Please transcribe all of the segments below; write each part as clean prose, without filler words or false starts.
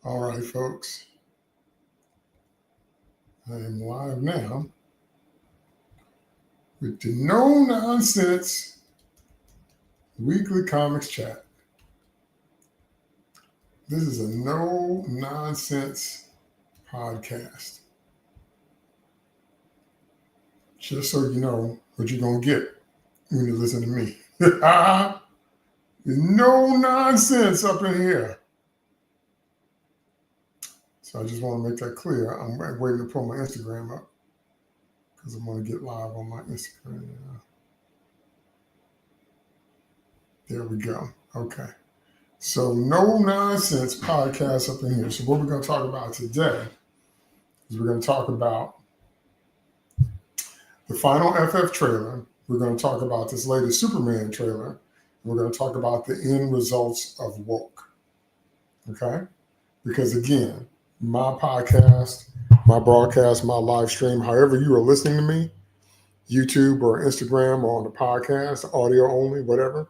All right, folks. I am live now with the No Nonsense Weekly Comics Chat. This is a no nonsense podcast. Just so you know what you're going to get when you listen to me. There's no nonsense up in here. So I just want to make that clear. I'm waiting to pull my Instagram up because I'm going to get live on my Instagram. There we go. Okay. So no nonsense podcast up in here. So what we're going to talk about today is we're going to talk about the final FF trailer. We're going to talk about this latest Superman trailer. And we're going to talk about the end results of Woke. Okay? Because again, my podcast, my broadcast, my live stream, however you are listening to me, YouTube or Instagram or on the podcast, audio only, whatever.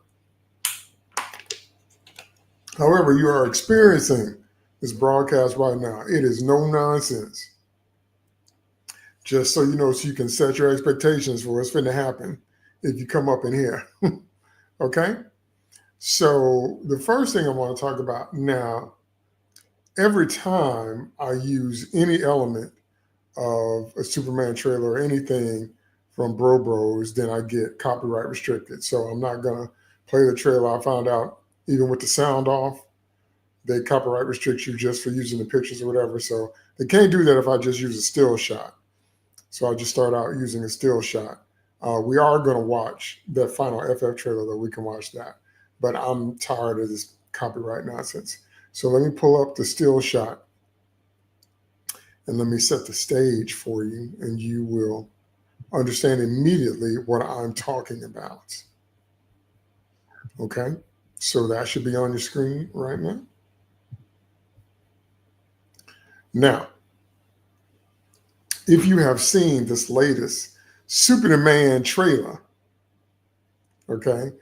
However you are experiencing this broadcast right now, it is no nonsense. Just so you know, so you can set your expectations for what's going to happen if you come up in here. Okay? So the first thing I want to talk about now, every time I use any element of a Superman trailer or anything from Bro Bros, then I get copyright restricted. So I'm not going to play the trailer. I found out even with the sound off, they copyright restrict you just for using the pictures or whatever. So they can't do that if I just use a still shot. So I just start out using a still shot. We are going to watch that final FF trailer, though. We can watch that. But I'm tired of this copyright nonsense. So let me pull up the still shot and let me set the stage for you, and you will understand immediately what I'm talking about. Okay? So that should be on your screen right now. Now, if you have seen this latest Superman trailer, okay,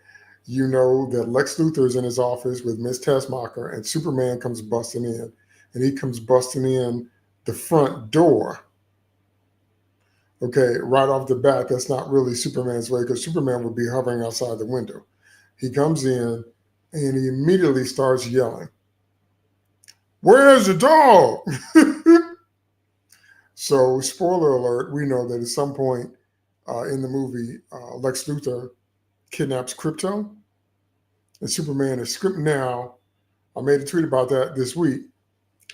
you know that Lex Luthor is in his office with Ms. Tessmacher, and Superman comes busting in, and he comes busting in the front door. Okay, right off the bat, that's not really Superman's way, because Superman would be hovering outside the window. He comes in, and he immediately starts yelling, "Where's the dog?" So, spoiler alert, we know that at some point in the movie, Lex Luthor kidnaps Krypto, and Superman is screaming. Now, I made a tweet about that this week.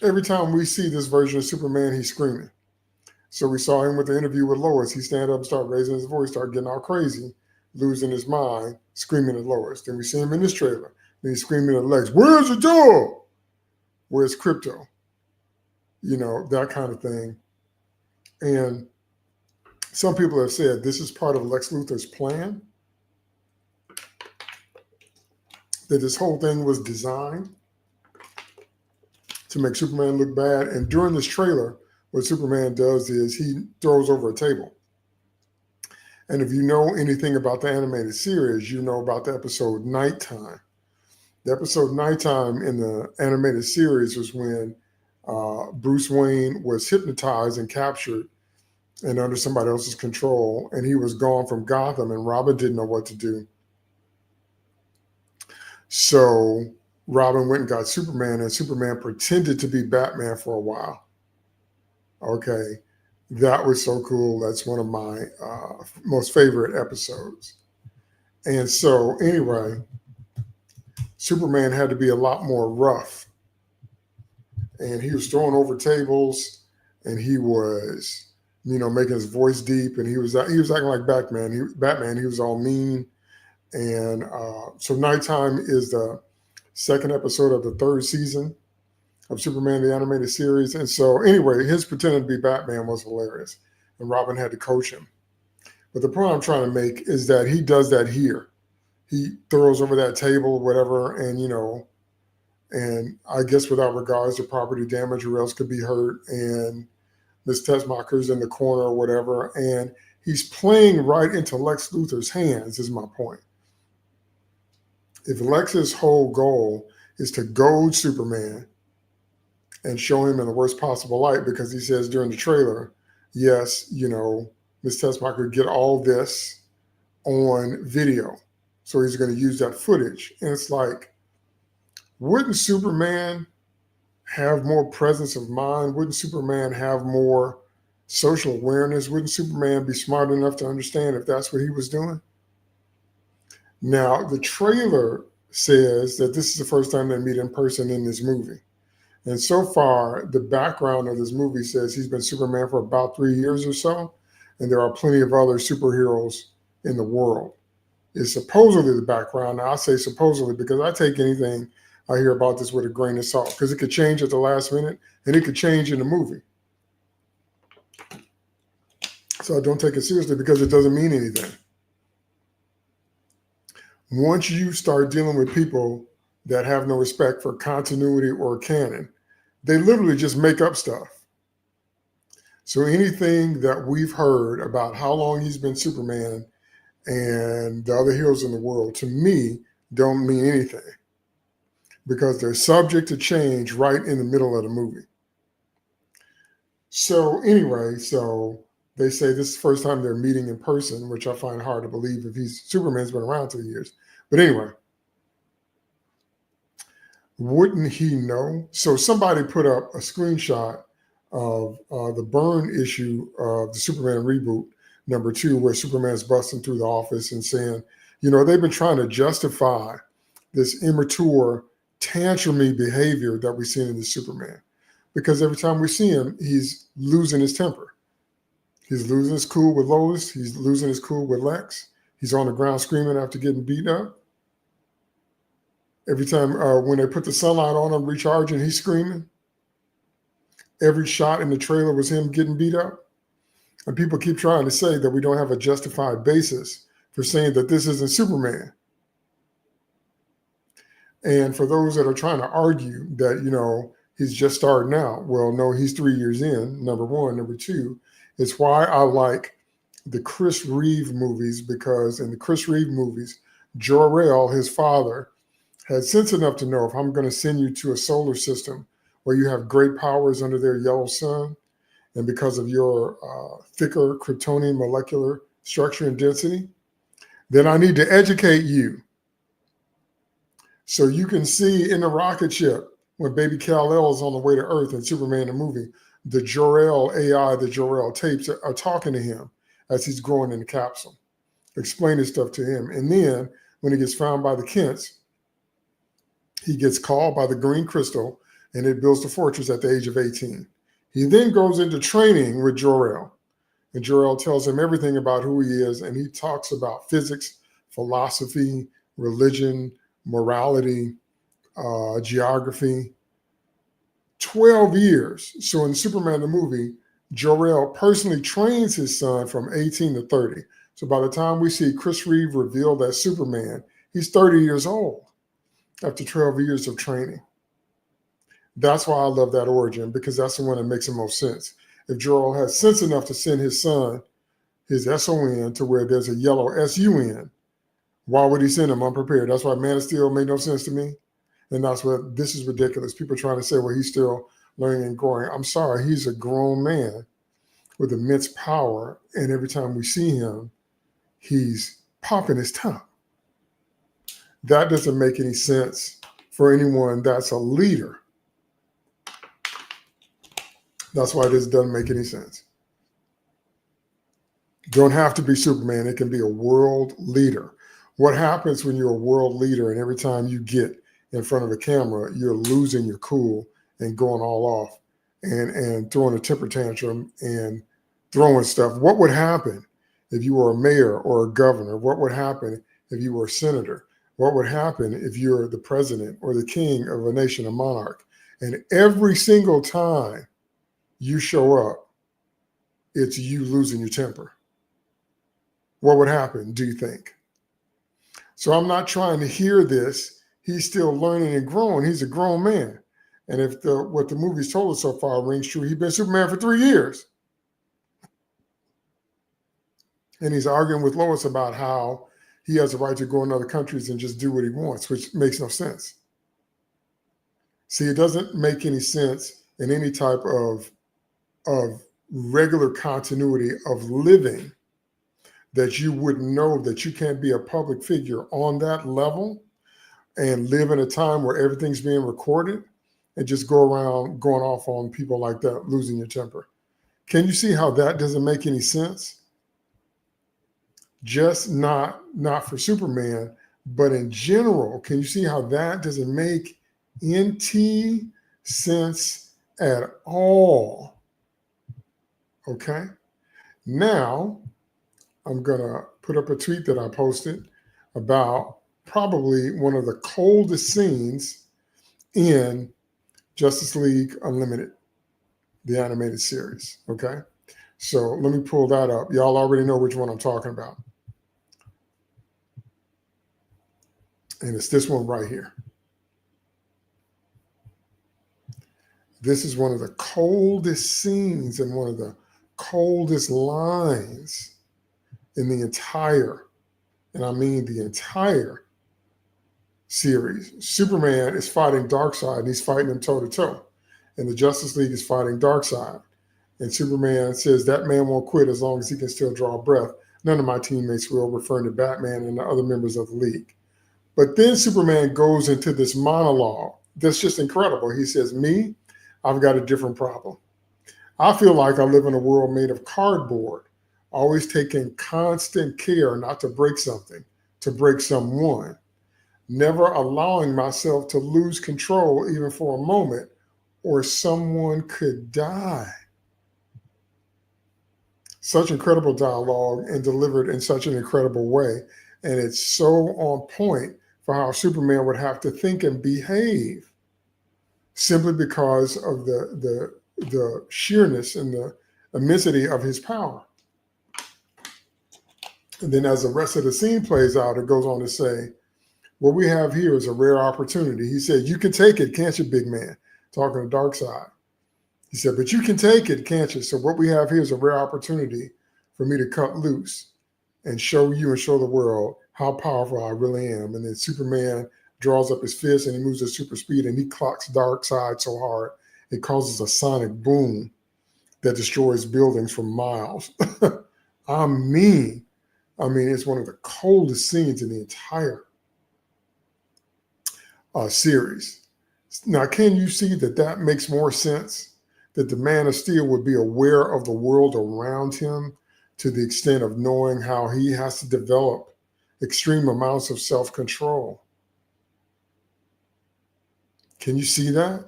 Every time we see this version of Superman, he's screaming. So we saw him with the interview with Lois. He stand up and start raising his voice, start getting all crazy, losing his mind, screaming at Lois. Then we see him in this trailer. And he's screaming at Lex, "Where's the dog? Where's Krypto?" You know, that kind of thing. And some people have said this is part of Lex Luthor's plan, that this whole thing was designed to make Superman look bad. And during this trailer, what Superman does is he throws over a table. And if you know anything about the animated series, you know about the episode Nighttime. The episode Nighttime in the animated series was when Bruce Wayne was hypnotized and captured and under somebody else's control, and he was gone from Gotham, and Robin didn't know what to do. So Robin went and got Superman, and Superman pretended to be Batman for a while. Okay, that was so cool. That's one of my most favorite episodes. And so anyway, Superman had to be a lot more rough. And he was throwing over tables, and he was, making his voice deep, and he was acting like Batman. He was all mean. And so Nighttime is the second episode of the third season of Superman, the animated series. And so anyway, his pretending to be Batman was hilarious. And Robin had to coach him. But the point I'm trying to make is that he does that here. He throws over that table, whatever, and, and I guess without regards to property damage, or else could be hurt. And Miss Tessmacher's in the corner or whatever. And he's playing right into Lex Luthor's hands, is my point. If Lex's whole goal is to goad Superman and show him in the worst possible light, because he says during the trailer, yes, Ms. Tessmacher could get all this on video. So he's going to use that footage. And it's like, wouldn't Superman have more presence of mind? Wouldn't Superman have more social awareness? Wouldn't Superman be smart enough to understand if that's what he was doing? Now, the trailer says that this is the first time they meet in person in this movie. And so far, the background of this movie says he's been Superman for about 3 years or so, and there are plenty of other superheroes in the world. It's supposedly the background. Now, I say supposedly because I take anything I hear about this with a grain of salt, because it could change at the last minute, and it could change in the movie. So I don't take it seriously because it doesn't mean anything. Once you start dealing with people that have no respect for continuity or canon, they literally just make up stuff. So anything that we've heard about how long he's been Superman and the other heroes in the world, to me, don't mean anything, because they're subject to change right in the middle of the movie. So anyway, so they say this is the first time they're meeting in person, which I find hard to believe if Superman's been around 3 years. But anyway, wouldn't he know? So somebody put up a screenshot of the Byrne issue of the Superman reboot #2, where Superman's busting through the office and saying, they've been trying to justify this immature, tantrumy behavior that we've seen in the Superman. Because every time we see him, he's losing his temper. He's losing his cool with Lois. He's losing his cool with Lex. He's on the ground screaming after getting beat up. Every time when they put the sunlight on him, recharging, he's screaming. Every shot in the trailer was him getting beat up. And people keep trying to say that we don't have a justified basis for saying that this isn't Superman. And for those that are trying to argue that, he's just starting out, well, no, he's 3 years in, number one. Number two, it's why I like the Chris Reeve movies, because in the Chris Reeve movies, Jor-El, his father, had sense enough to know, if I'm going to send you to a solar system where you have great powers under their yellow sun, and because of your thicker Kryptonian molecular structure and density, then I need to educate you. So you can see in the rocket ship, when baby Kal-El is on the way to Earth in Superman the movie, the Jor-El AI, the Jor-El tapes are talking to him as he's growing in the capsule, explaining stuff to him. And then when he gets found by the Kents, he gets called by the Green Crystal, and it builds the fortress at the age of 18. He then goes into training with Jor-El, and Jor-El tells him everything about who he is, and he talks about physics, philosophy, religion, morality, geography. 12 years. So in Superman the movie, Jor-El personally trains his son from 18 to 30. So by the time we see Chris Reeve revealed as Superman, he's 30 years old after 12 years of training. That's why I love that origin, because that's the one that makes the most sense. If Jor-El has sense enough to send his son, his SON, to where there's a yellow SUN, why would he send him unprepared? That's why Man of Steel made no sense to me. And that's what, this is ridiculous. People trying to say, well, he's still learning and growing. I'm sorry, he's a grown man with immense power. And every time we see him, he's popping his top. That doesn't make any sense for anyone that's a leader. That's why this doesn't make any sense. Don't have to be Superman. It can be a world leader. What happens when you're a world leader and every time you get in front of a camera, you're losing your cool and going all off and throwing a temper tantrum and throwing stuff? What would happen if you were a mayor or a governor? What would happen if you were a senator? What would happen if you're the president or the king of a nation, a monarch? And every single time you show up, it's you losing your temper. What would happen, do you think? So I'm not trying to hear this. He's still learning and growing. He's a grown man. And if what the movie's told us so far rings true, he's been Superman for 3 years. And he's arguing with Lois about how he has the right to go in other countries and just do what he wants, which makes no sense. See, it doesn't make any sense in any type of regular continuity of living, that you would know that you can't be a public figure on that level and live in a time where everything's being recorded and just go around going off on people like that, losing your temper. Can you see how that doesn't make any sense? Just not for Superman, but in general, can you see how that doesn't make NT sense at all? Okay. Now I'm gonna put up a tweet that I posted about probably one of the coldest scenes in Justice League Unlimited, the animated series. Okay. So let me pull that up. Y'all already know which one I'm talking about. And it's this one right here. This is one of the coldest scenes and one of the coldest lines in the entire, and I mean the entire series. Superman is fighting Darkseid, and he's fighting him toe to toe. And the Justice League is fighting Darkseid. And Superman says that man won't quit as long as he can still draw a breath. None of my teammates will, referring to Batman and the other members of the League. But then Superman goes into this monologue that's just incredible. He says, me, I've got a different problem. I feel like I live in a world made of cardboard, always taking constant care not to break something, to break someone, never allowing myself to lose control even for a moment, or someone could die. Such incredible dialogue and delivered in such an incredible way. And it's so on point for how Superman would have to think and behave, simply because of the sheerness and the immensity of his power. And then as the rest of the scene plays out, it goes on to say, what we have here is a rare opportunity. He said, you can take it, can't you, big man? Talking to Darkseid. He said, but you can take it, can't you? So what we have here is a rare opportunity for me to cut loose and show you and show the world how powerful I really am. And then Superman draws up his fist and he moves at super speed and he clocks Darkseid so hard it causes a sonic boom that destroys buildings for miles. I mean, it's one of the coldest scenes in the entire series. Now, can you see that that makes more sense? That the Man of Steel would be aware of the world around him to the extent of knowing how he has to develop extreme amounts of self-control. Can you see that?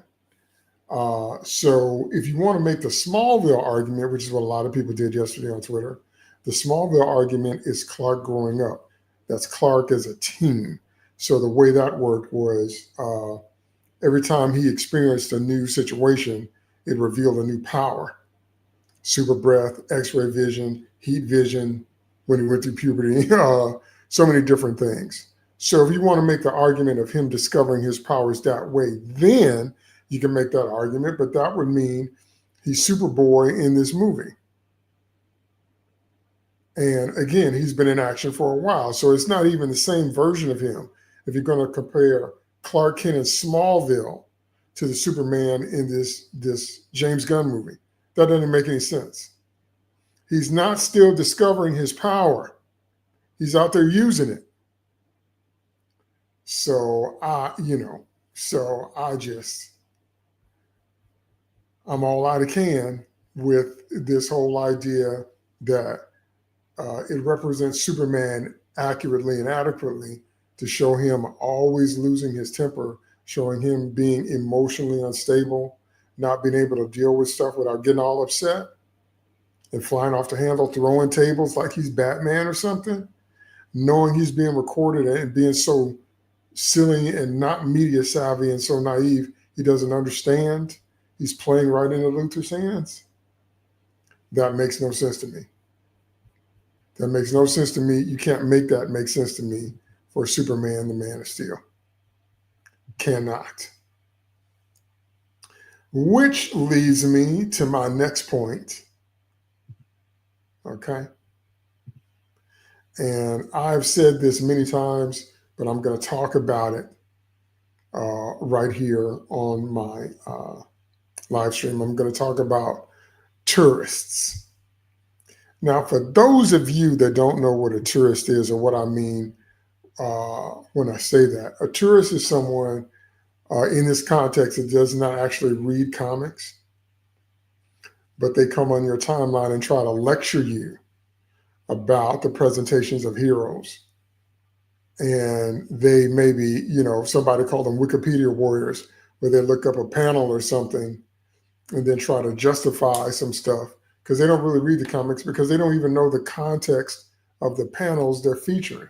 So if you want to make the Smallville argument, which is what a lot of people did yesterday on Twitter, the Smallville argument is Clark growing up. That's Clark as a teen. So the way that worked was every time he experienced a new situation, it revealed a new power. Super breath, X-ray vision, heat vision, when he went through puberty, so many different things. So if you want to make the argument of him discovering his powers that way, then you can make that argument, but that would mean he's Superboy in this movie. And again, he's been in action for a while, so it's not even the same version of him. If you're going to compare Clark Kent in Smallville to the Superman in this James Gunn movie, that doesn't make any sense. He's not still discovering his power. He's out there using it. So I'm all out of can with this whole idea that it represents Superman accurately and adequately to show him always losing his temper, showing him being emotionally unstable, not being able to deal with stuff without getting all upset and flying off the handle, throwing tables like he's Batman or something, knowing he's being recorded and being so silly and not media savvy and so naive, he doesn't understand. He's playing right into Luthor's hands. That makes no sense to me. That makes no sense to me. You can't make that make sense to me for Superman, the Man of Steel. Cannot. Which leads me to my next point. Okay. And I've said this many times, but I'm going to talk about it right here on my live stream. I'm going to talk about tourists. Now, for those of you that don't know what a tourist is or what I mean when I say that, a tourist is someone in this context that does not actually read comics, but they come on your timeline and try to lecture you about the presentations of heroes. And they maybe, somebody called them Wikipedia warriors, where they look up a panel or something and then try to justify some stuff because they don't really read the comics because they don't even know the context of the panels they're featuring.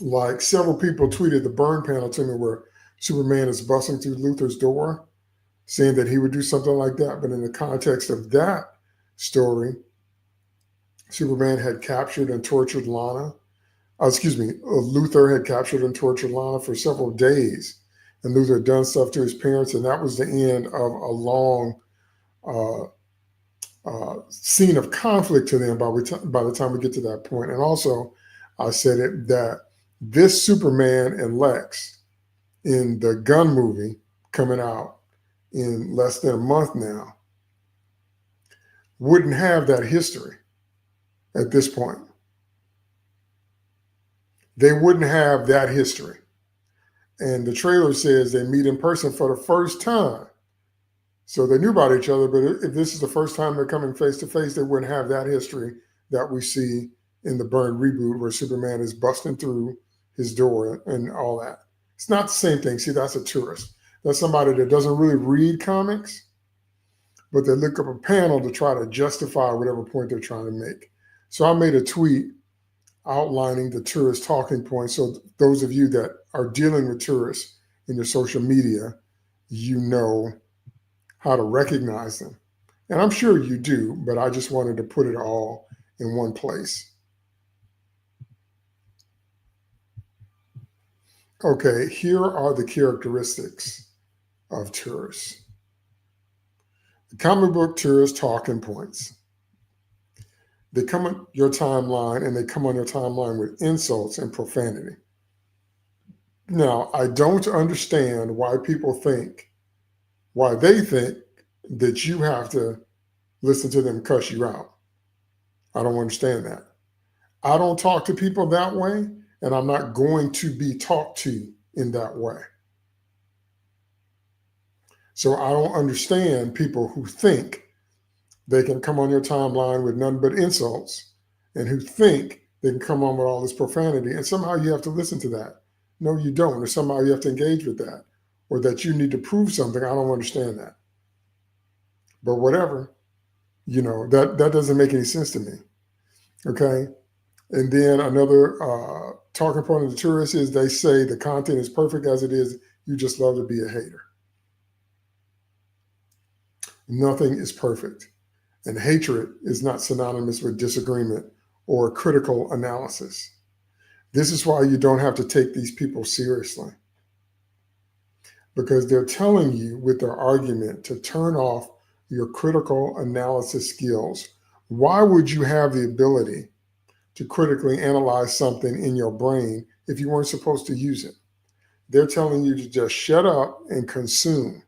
Like several people tweeted the burn panel to me where Superman is busting through Luthor's door, saying that he would do something like that. But in the context of that story, Superman had captured and tortured Lana. Luthor had captured and tortured Lana for several days. And Luthor had done stuff to his parents. And that was the end of a long scene of conflict to them by the time we get to that point. And also, I said it that this Superman and Lex in the Gunn movie coming out in less than a month now wouldn't have that history at this point. They wouldn't have that history. And the trailer says they meet in person for the first time. So they knew about each other, but if this is the first time they're coming face to face, they wouldn't have that history that we see in the Byrne reboot where Superman is busting through his door and all that. It's not the same thing. See, that's a tourist. That's somebody that doesn't really read comics, but they look up a panel to try to justify whatever point they're trying to make. So I made a tweet outlining the tourist talking points. So those of you that are dealing with tourists in your social media, you know how to recognize them. And I'm sure you do, but I just wanted to put it all in one place. Okay, here are the characteristics of tourists. The comic book tourist talking points. They come on your timeline and they come on your timeline with insults and profanity. Now, I don't understand why they think that you have to listen to them cuss you out. I don't understand that. I don't talk to people that way, and I'm not going to be talked to in that way. So I don't understand people who think they can come on your timeline with none but insults and who think they can come on with all this profanity, and somehow you have to listen to that. No, you don't, or somehow you have to engage with that, or that you need to prove something. I don't understand that. But whatever, that doesn't make any sense to me. Okay. And then another talking point of the tourists is they say the content is perfect as it is. You just love to be a hater. Nothing is perfect. And hatred is not synonymous with disagreement or critical analysis. This is why you don't have to take these people seriously. Because they're telling you with their argument to turn off your critical analysis skills. Why would you have the ability to critically analyze something in your brain if you weren't supposed to use it? They're telling you to just shut up and consume.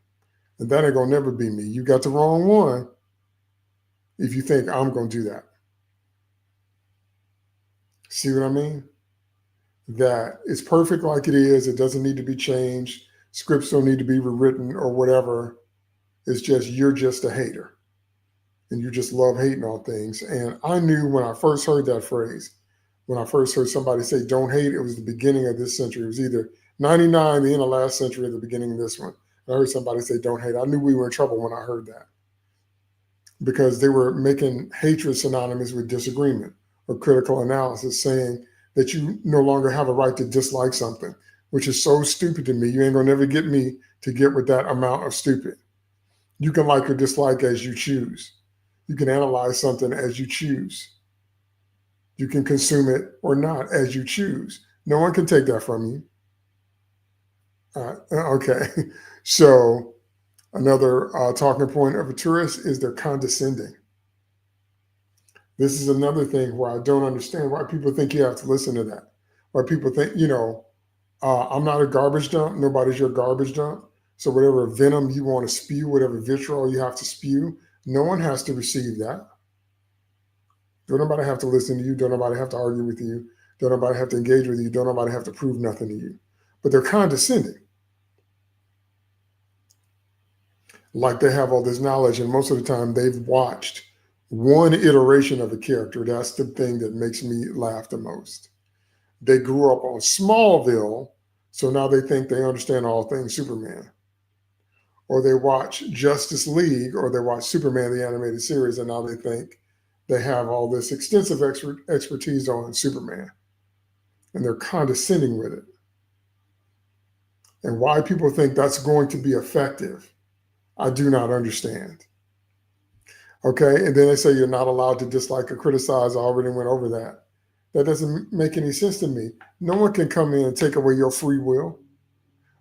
And that ain't gonna never be me. You got the wrong one if you think I'm gonna do that. See what I mean? That it's perfect like it is. It doesn't need to be changed. Scripts don't need to be rewritten or whatever. It's just, you're just a hater. And you just love hating on things. And I knew when I first heard that phrase, when I first heard somebody say, don't hate, it was the beginning of this century. It was either 99, the end of last century, or the beginning of this one. I heard somebody say, don't hate. I knew we were in trouble when I heard that. Because they were making hatred synonymous with disagreement or critical analysis, saying that you no longer have a right to dislike something, which is so stupid to me. You ain't gonna never get me to get with that amount of stupid. You can like or dislike as you choose. You can analyze something as you choose. You can consume it or not as you choose. No one can take that from you. Okay, so another talking point of a tourist is they're condescending. This is another thing where I don't understand why people think you have to listen to that. Why people think, I'm not a garbage dump. Nobody's your garbage dump. So whatever venom you want to spew, whatever vitriol you have to spew, no one has to receive that. Don't nobody have to listen to you. Don't nobody have to argue with you. Don't nobody have to engage with you. Don't nobody have to prove nothing to you. But they're condescending. Like they have all this knowledge, and most of the time they've watched one iteration of a character. That's the thing that makes me laugh the most. They grew up on Smallville, so now they think they understand all things Superman. Or they watch Justice League, or they watch Superman, the animated series, and now they think they have all this extensive expertise on Superman. And they're condescending with it. And why people think that's going to be effective, I do not understand. Okay, and then they say you're not allowed to dislike or criticize. I already went over that. That doesn't make any sense to me. No one can come in and take away your free will.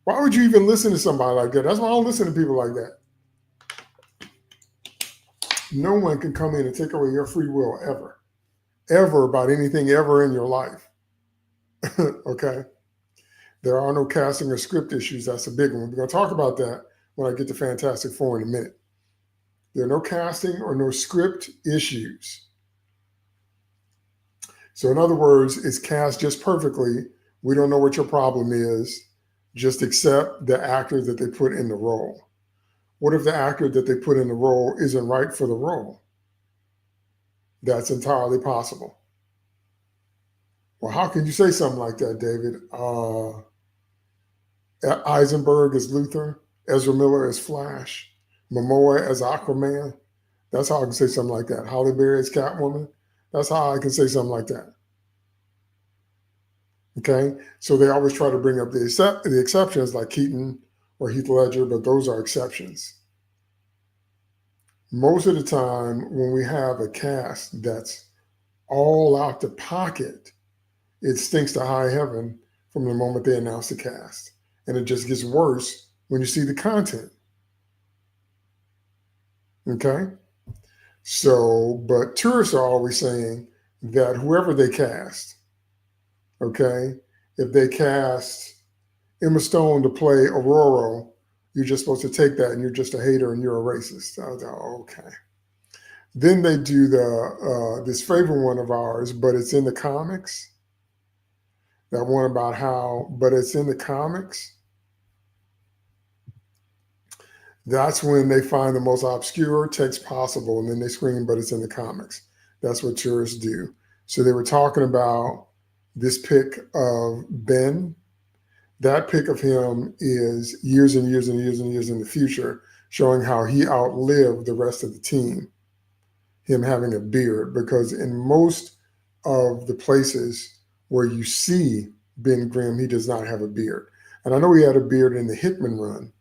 Why would you even listen to somebody like that? That's why I don't listen to people like that. No one can come in and take away your free will ever about anything ever in your life. Okay? There are no casting or script issues. That's a big one. We're going to talk about that when I get to Fantastic Four in a minute. There are no casting or no script issues. So in other words, it's cast just perfectly. We don't know what your problem is. Just accept the actor that they put in the role. What if the actor that they put in the role isn't right for the role? That's entirely possible. Well, how can you say something like that, David? Eisenberg as Luthor, Ezra Miller as Flash, Momoa as Aquaman. That's how I can say something like that. Halle Berry as Catwoman. That's how I can say something like that. Okay? So they always try to bring up the exceptions like Keaton or Heath Ledger, but those are exceptions. Most of the time, when we have a cast that's all out the pocket, it stinks to high heaven from the moment they announce the cast. And it just gets worse when you see the content. Okay? So, but tourists are always saying that whoever they cast, okay, if they cast Emma Stone to play Aurora, you're just supposed to take that and you're just a hater and you're a racist. I was like, okay. Then they do this favorite one of ours, but it's in the comics. That one about how, but it's in the comics. That's when they find the most obscure text possible and then they scream, but it's in the comics. That's what tourists do. So they were talking about this pic of Ben. That pic of him is years and years and years and years in the future, showing how he outlived the rest of the team, him having a beard, because in most of the places where you see Ben Grimm, he does not have a beard. And I know he had a beard in the Hickman run,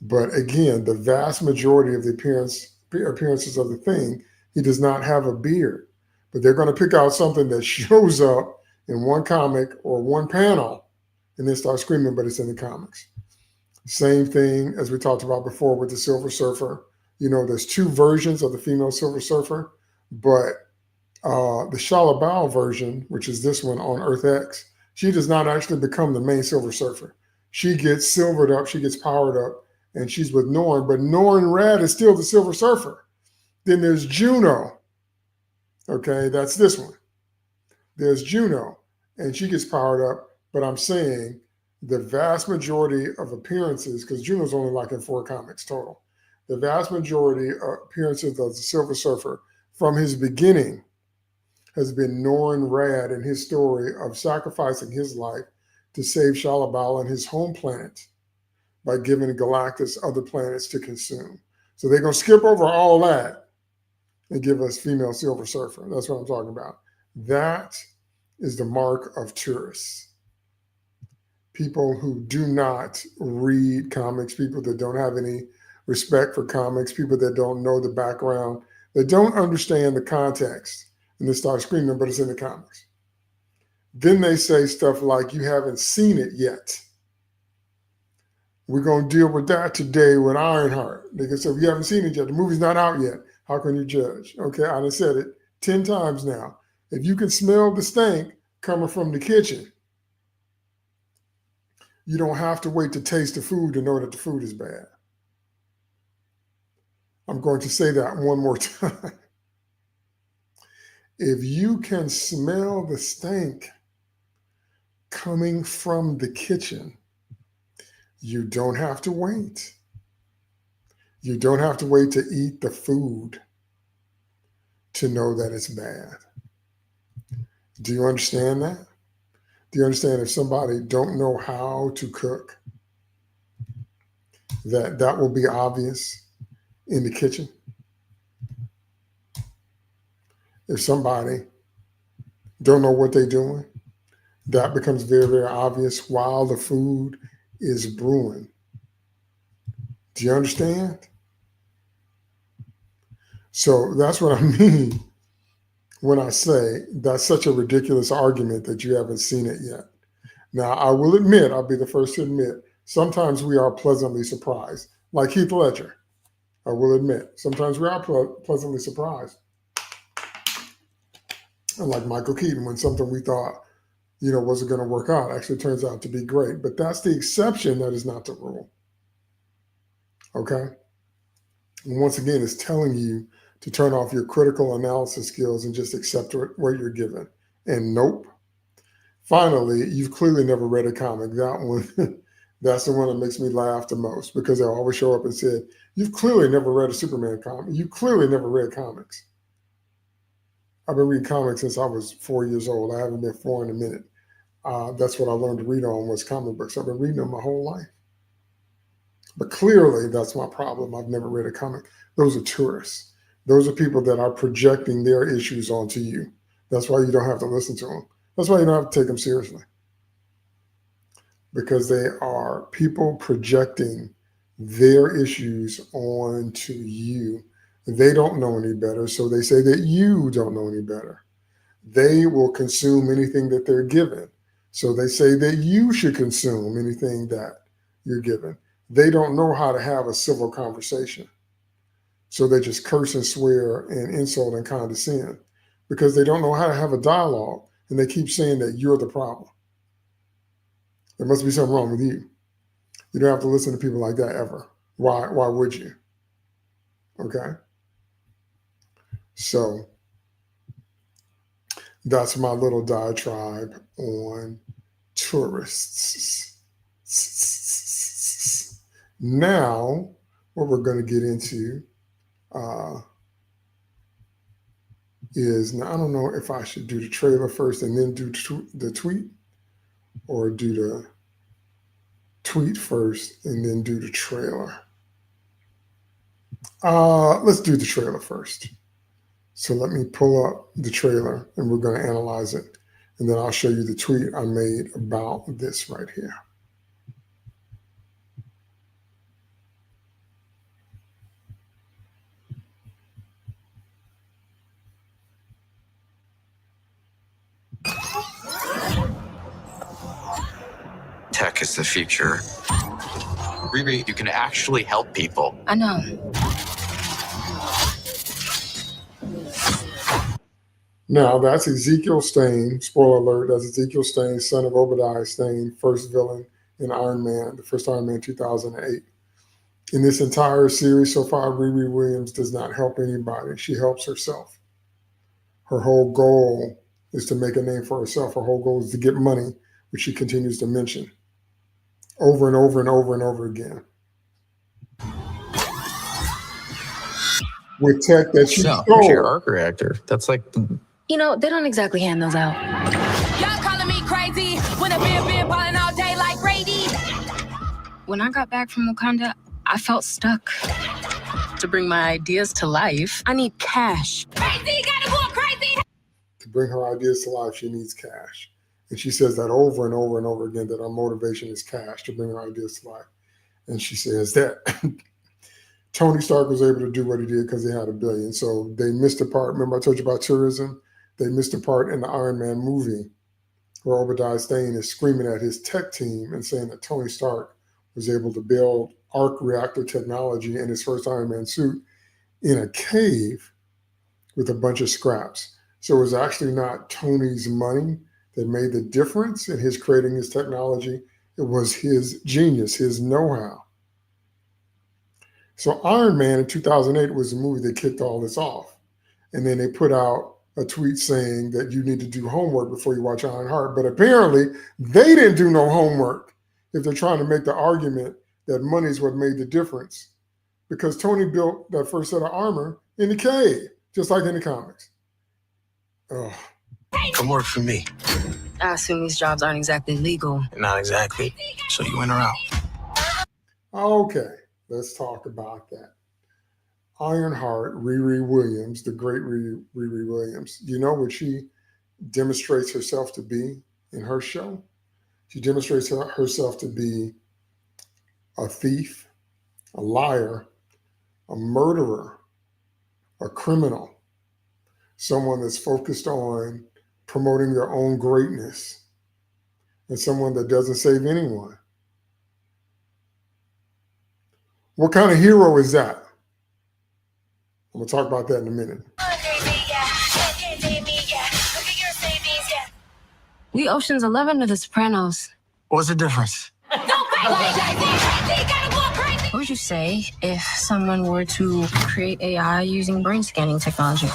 but again, the vast majority of the appearances of the thing, he does not have a beard. But they're going to pick out something that shows up in one comic or one panel and then start screaming, but it's in the comics. Same thing as we talked about before with the Silver Surfer. You know, there's two versions of the female Silver Surfer, but the Shala Bao version, which is this one on Earth X, she does not actually become the main Silver Surfer. She gets silvered up, she gets powered up, and she's with Norrin, but Norrin Radd is still the Silver Surfer. Then there's Juno. Okay, that's this one. There's Juno, and she gets powered up, but I'm saying the vast majority of appearances, because Juno's only like in 4 comics total, the vast majority of appearances of the Silver Surfer from his beginning has been Norrin Radd and his story of sacrificing his life to save Shalabal and his home planet by giving Galactus other planets to consume. So they're going to skip over all that and give us female Silver Surfer. That's what I'm talking about. That is the mark of tourists. People who do not read comics, people that don't have any respect for comics, people that don't know the background, that don't understand the context, and they start screaming, but it's in the comics. Then they say stuff like, you haven't seen it yet. We're going to deal with that today with Ironheart. They can say, you haven't seen it yet. The movie's not out yet. How can you judge? Okay, I done said it 10 times now. If you can smell the stink coming from the kitchen, You don't have to wait to taste the food to know that the food is bad. I'm going to say that one more time. If you can smell the stank coming from the kitchen, you don't have to wait. You don't have to wait to eat the food to know that it's bad. Do you understand that? Do you understand if somebody don't know how to cook, that will be obvious in the kitchen? If somebody don't know what they're doing, that becomes very, very obvious while the food is brewing. Do you understand? So that's what I mean when I say that's such a ridiculous argument that you haven't seen it yet. Now, I will admit, I'll be the first to admit, sometimes we are pleasantly surprised, like Heath Ledger. I will admit, sometimes we are pleasantly surprised. And like Michael Keaton, when something we thought, wasn't going to work out actually turns out to be great. But that's the exception, that is not the rule. Okay? And once again, it's telling you to turn off your critical analysis skills and just accept what you're given. And nope. Finally, you've clearly never read a comic. That one, that's the one that makes me laugh the most, because they'll always show up and say, you've clearly never read a Superman comic. You clearly never read comics. I've been reading comics since I was 4 years old. I haven't been 4 in a minute. That's what I learned to read on, was comic books. I've been reading them my whole life. But clearly, that's my problem. I've never read a comic. Those are tourists. Those are people that are projecting their issues onto you. That's why you don't have to listen to them. That's why you don't have to take them seriously. Because they are people projecting their issues onto you. They don't know any better, so they say that you don't know any better. They will consume anything that they're given, so they say that you should consume anything that you're given. They don't know how to have a civil conversation, so they just curse and swear and insult and condescend, because they don't know how to have a dialogue, and they keep saying that you're the problem. There must be something wrong with you. You don't have to listen to people like that ever. Why would you? Okay? So that's my little diatribe on tourists. Now, what we're going to get into is, now I don't know if I should do the trailer first and then do the tweet, or do the tweet first and then do the trailer. Let's do the trailer first. So let me pull up the trailer and we're going to analyze it. And then I'll show you the tweet I made about this right here. Tech is the future. Riri, you can actually help people. I know. Now, that's Ezekiel Stane. Spoiler alert, that's Ezekiel Stane, son of Obadiah Stane, first villain in Iron Man, the first Iron Man 2008. In this entire series so far, Riri Williams does not help anybody. She helps herself. Her whole goal is to make a name for herself. Her whole goal is to get money, which she continues to mention over and over and over and over again. With tech that she stole. Who's your arc reactor? That's like... They don't exactly hand those out. Y'all calling me crazy when I've been balling all day like Brady. When I got back from Wakanda, I felt stuck. To bring my ideas to life, I need cash. Crazy, gotta go crazy. To bring her ideas to life, she needs cash. And she says that over and over and over again, that our motivation is cash to bring her ideas to life. And she says that Tony Stark was able to do what he did because he had $1 billion. So they missed a part. Remember I told you about tourism? They missed a part in the Iron Man movie where Obadiah Stane is screaming at his tech team and saying that Tony Stark was able to build arc reactor technology in his first Iron Man suit in a cave with a bunch of scraps. So it was actually not Tony's money that made the difference in his creating his technology. It was his genius, his know-how. So Iron Man in 2008 was the movie that kicked all this off. And then they put out a tweet saying that you need to do homework before you watch Ironheart. But apparently they didn't do no homework if they're trying to make the argument that money is what made the difference. Because Tony built that first set of armor in the cave, just like in the comics. Ugh. Come work for me. I assume these jobs aren't exactly legal. Not exactly. So you in or out? Okay, let's talk about that. Ironheart, Riri Williams, the great Riri Williams. You know what she demonstrates herself to be in her show? She demonstrates herself to be a thief, a liar, a murderer, a criminal, someone that's focused on promoting their own greatness, and someone that doesn't save anyone. What kind of hero is that? I'm going to talk about that in a minute. We Ocean's 11 or The Sopranos? What's the difference? What would you say if someone were to create AI using brain scanning technology?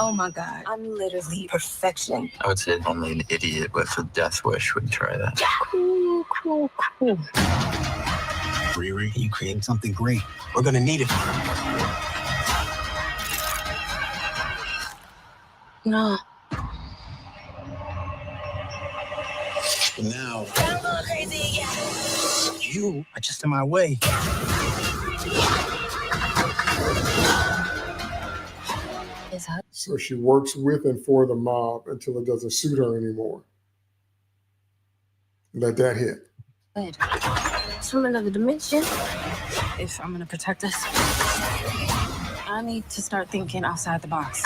Oh my God, I'm literally perfection. I would say only an idiot with a death wish would try that. Cool. Riri, you created something great. We're gonna need it. No. Now, you are just in my way. Is that So she works with and for the mob until it doesn't suit her anymore. Let that hit. good? It's from another dimension. If I'm gonna protect us, I need to start thinking outside the box.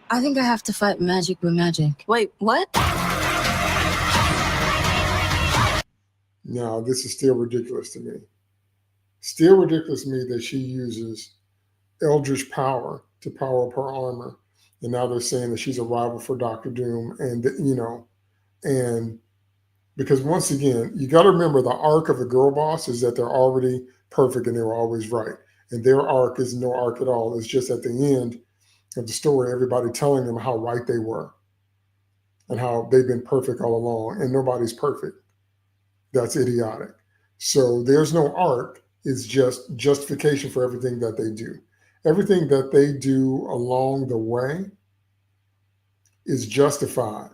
I think I have to fight magic with magic. Wait, what? Now, this is still ridiculous to me. Still ridiculous to me that she uses eldritch power to power up her armor. And now they're saying that she's a rival for Doctor Doom. And, and because once again, you got to remember the arc of the girl boss is that they're already perfect and they were always right. And their arc is no arc at all. It's just at the end of the story, everybody telling them how right they were and how they've been perfect all along. And nobody's perfect. That's idiotic. So there's no arc. It's just justification for everything that they do. Everything that they do along the way is justified.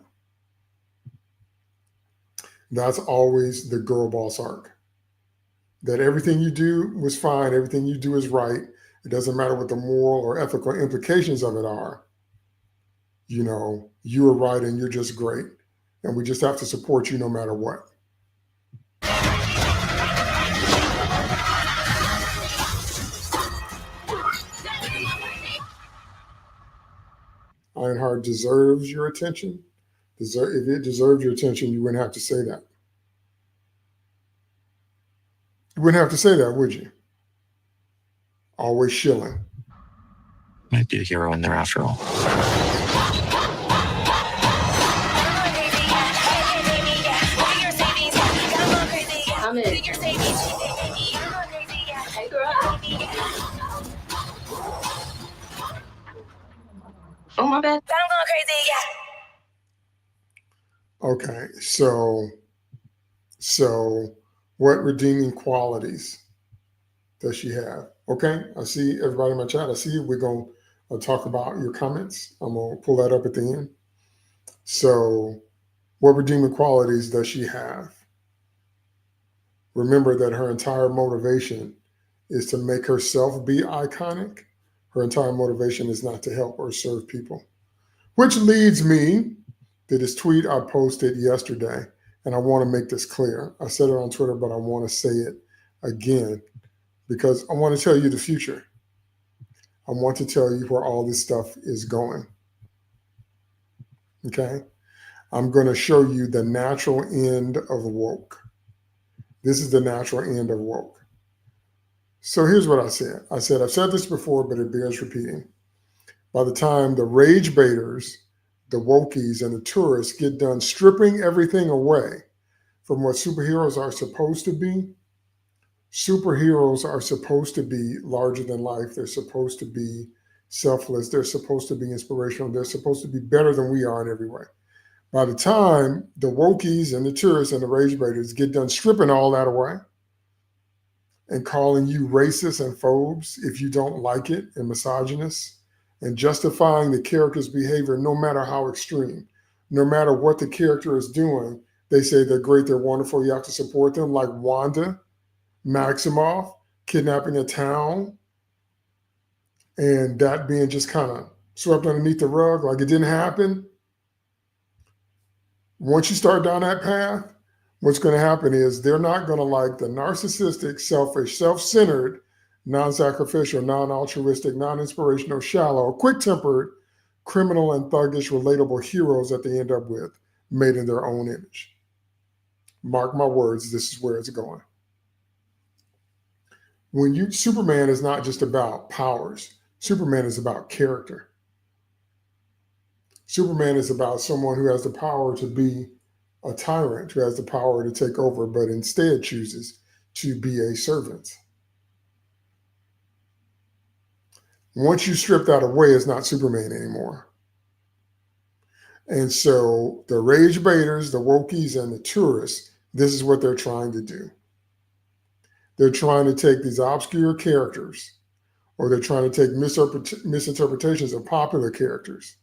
That's always the girl boss arc. That everything you do was fine. Everything you do is right. It doesn't matter what the moral or ethical implications of it are. You know, you are right and you're just great. And we just have to support you no matter what. Ironheart deserves your attention. If it deserved your attention, you wouldn't have to say that. You wouldn't have to say that, would you? Always shilling. Might be a hero in there after all. I'm in. Hey, girl. Oh, my bad. I'm going crazy, yeah. Okay, so what redeeming qualities does she have? Okay, I see everybody in my chat. I see you. We're going to talk about your comments. I'm going to pull that up at the end. So what redeeming qualities does she have? Remember that her entire motivation is to make herself be iconic. Her entire motivation is not to help or serve people. Which leads me to this tweet I posted yesterday. And I want to make this clear. I said it on Twitter, but I want to say it again because I want to tell you the future. I want to tell you where all this stuff is going. Okay? I'm going to show you the natural end of woke. This is the natural end of woke. So here's what I said. I said, I've said this before, but it bears repeating. By the time the rage baiters the wokies and the tourists get done stripping everything away from what superheroes are supposed to be, superheroes are supposed to be larger than life. They're supposed to be selfless. They're supposed to be inspirational. They're supposed to be better than we are in every way. By the time the wokies and the tourists and the rage baiters get done stripping all that away and calling you racist and phobes if you don't like it, and misogynist, and justifying the character's behavior no matter how extreme, no matter what the character is doing, they say they're great, they're wonderful, you have to support them, like Wanda Maximoff kidnapping a town and that being just kind of swept underneath the rug like it didn't happen. Once you start down that path, what's going to happen is they're not going to like the narcissistic, selfish, self-centered, non-sacrificial, non-altruistic, non-inspirational, shallow, quick-tempered, criminal and thuggish, relatable heroes that they end up with, made in their own image. Mark my words, this is where it's going. Superman is not just about powers. Superman is about character. Superman is about someone who has the power to be a tyrant, who has the power to take over, but instead chooses to be a servant. Once you strip that away, it's not Superman anymore. And so the rage baiters, the wokies, and the tourists, this is what they're trying to do. They're trying to take these obscure characters, or they're trying to take misinterpretations of popular characters,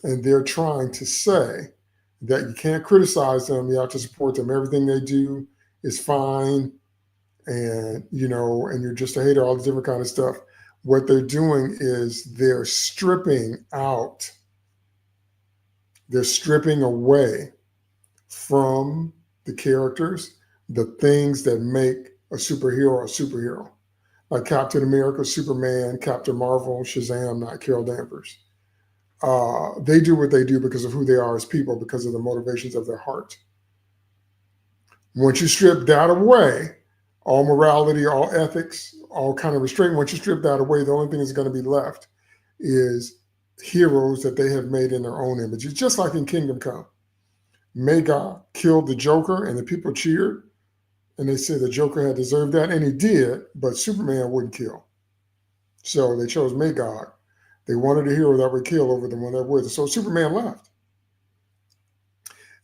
and they're trying to say that you can't criticize them, you have to support them. Everything they do is fine, and and you're just a hater, all this different kind of stuff. What they're doing is they're stripping away from the characters the things that make a superhero, like Captain America, Superman, Captain Marvel, Shazam, not Carol Danvers. They do what they do because of who they are as people, because of the motivations of their heart. Once you strip that away, all morality, all ethics, all kind of restraint, once you strip that away, the only thing that's going to be left is heroes that they have made in their own image. It's just like in Kingdom Come. Magog killed the Joker and the people cheered, and they said the Joker had deserved that, and he did, but Superman wouldn't kill. So they chose Magog. They wanted a hero that would kill over the one that would. So Superman left.